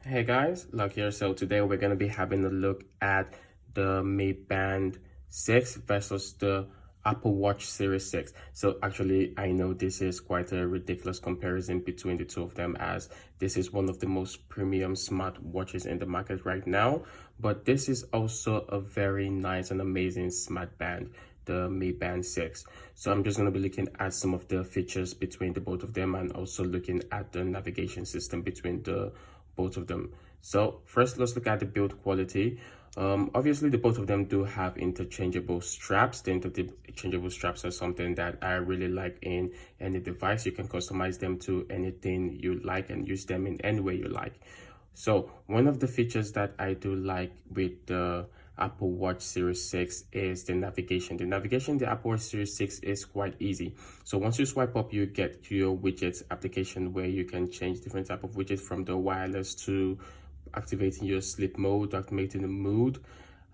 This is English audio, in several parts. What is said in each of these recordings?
Hey guys, Luck here. So today we're going to be having a look at the Mi Band 6 versus the Apple Watch Series 6. So actually, I know this is quite a ridiculous comparison between the two of them, as this is one of the most premium smart watches in the market right now. But this is also a very nice and amazing smart band, the Mi Band 6. So I'm just going to be looking at some of the features between the both of them, and also looking at the navigation system between the both of them. So first, let's look at the build quality. Obviously, the both of them do have interchangeable straps. The interchangeable straps are something that I really like in any device. You can customize them to anything you like and use them in any way you like. So one of the features that I do like with the Apple Watch Series 6 is the navigation. The Apple Watch Series 6 is quite easy. So once you swipe up, you get to your widgets application where you can change different type of widgets, from the wireless to activating your sleep mode, activating the mood,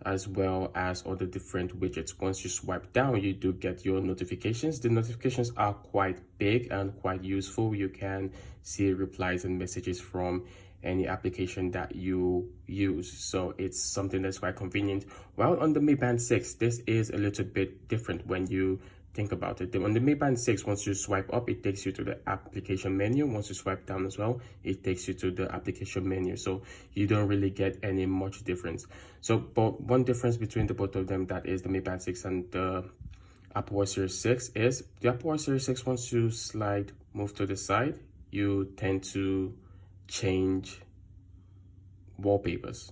as well as other different widgets. Once you swipe down, you do get your notifications. The notifications are quite big and quite useful. You can see replies and messages from any application that you use, so it's something that's quite convenient. While on the Mi Band 6, this is a little bit different when you think about it. On the Mi Band 6, once you swipe up, it takes you to the application menu. Once you swipe down as well, it takes you to the application menu, so you don't really get any much difference. So but one difference between the both of them, that is the Mi Band 6 and the Apple Watch Series 6, is the Apple Watch Series 6, once you move to the side, you tend to change wallpapers.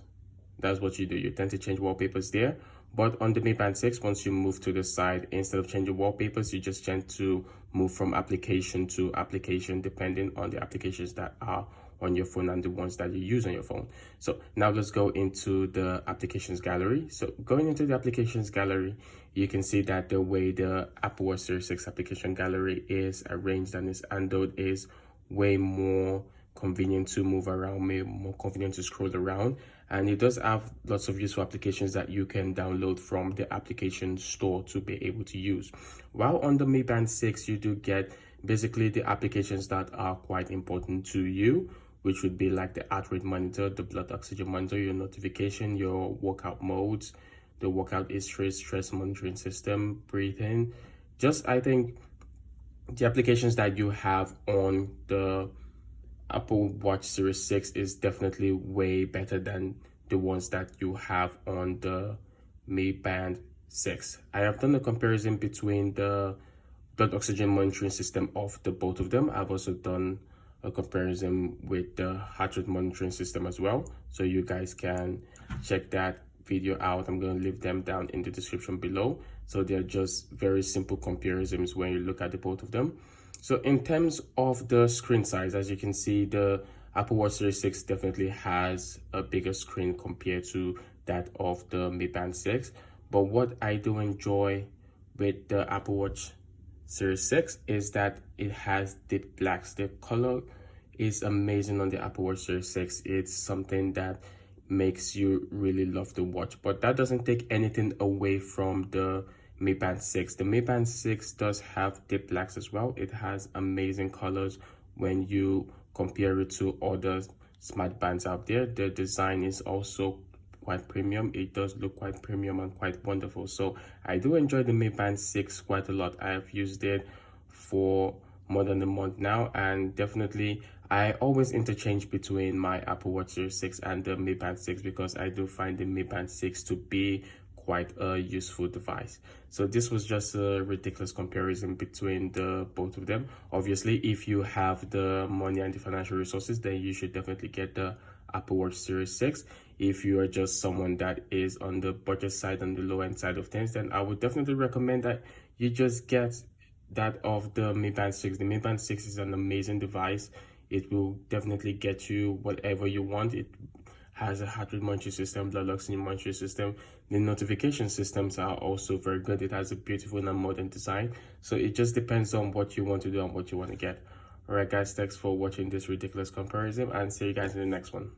That's what you do. You tend to change wallpapers there. But on the Mi Band 6, once you move to the side, instead of changing wallpapers, you just tend to move from application to application, depending on the applications that are on your phone and the ones that you use on your phone. So now let's go into the applications gallery. So going into the applications gallery, you can see that the way the Apple Watch Series 6 application gallery is arranged and is handled is way more convenient to move around, more convenient to scroll around, and it does have lots of useful applications that you can download from the application store to be able to use. While on the Mi Band 6, you do get basically the applications that are quite important to you, which would be like the heart rate monitor, the blood oxygen monitor, your notification, your workout modes, the workout history, stress monitoring system, breathing. Just, I think the applications that you have on the Apple Watch Series 6 is definitely way better than the ones that you have on the Mi Band 6. I have done a comparison between the blood oxygen monitoring system of the both of them. I've also done a comparison with the heart rate monitoring system as well, so you guys can check that video out. I'm going to leave them down in the description below. So they're just very simple comparisons when you look at the both of them. So in terms of the screen size, as you can see, the Apple Watch Series 6 definitely has a bigger screen compared to that of the Mi Band 6. But what I do enjoy with the Apple Watch Series 6 is that it has deep blacks. The color is amazing on the Apple Watch Series 6. It's something that makes you really love the watch, but that doesn't take anything away from the Mi Band 6. The Mi Band 6 does have deep blacks as well. It has amazing colors when you compare it to other smart bands out there. The design is also quite premium. It does look quite premium and quite wonderful. So I do enjoy the Mi Band 6 quite a lot. I have used it for more than a month now, and definitely I always interchange between my Apple Watch Series 6 and the Mi Band 6 because I do find the Mi Band 6 to be quite a useful device. So this was just a ridiculous comparison between the both of them. Obviously, if you have the money and the financial resources, then you should definitely get the Apple Watch Series 6. If you are just someone that is on the budget side, on the low end side of things, then I would definitely recommend that you just get that of the Mi Band 6. The Mi Band 6 is an amazing device. It will definitely get you whatever you want. It has a heart rate monitoring system, blood oxygen monitoring system. The notification systems are also very good. It has a beautiful and modern design. So it just depends on what you want to do and what you want to get. All right, guys, thanks for watching this ridiculous comparison, and see you guys in the next one.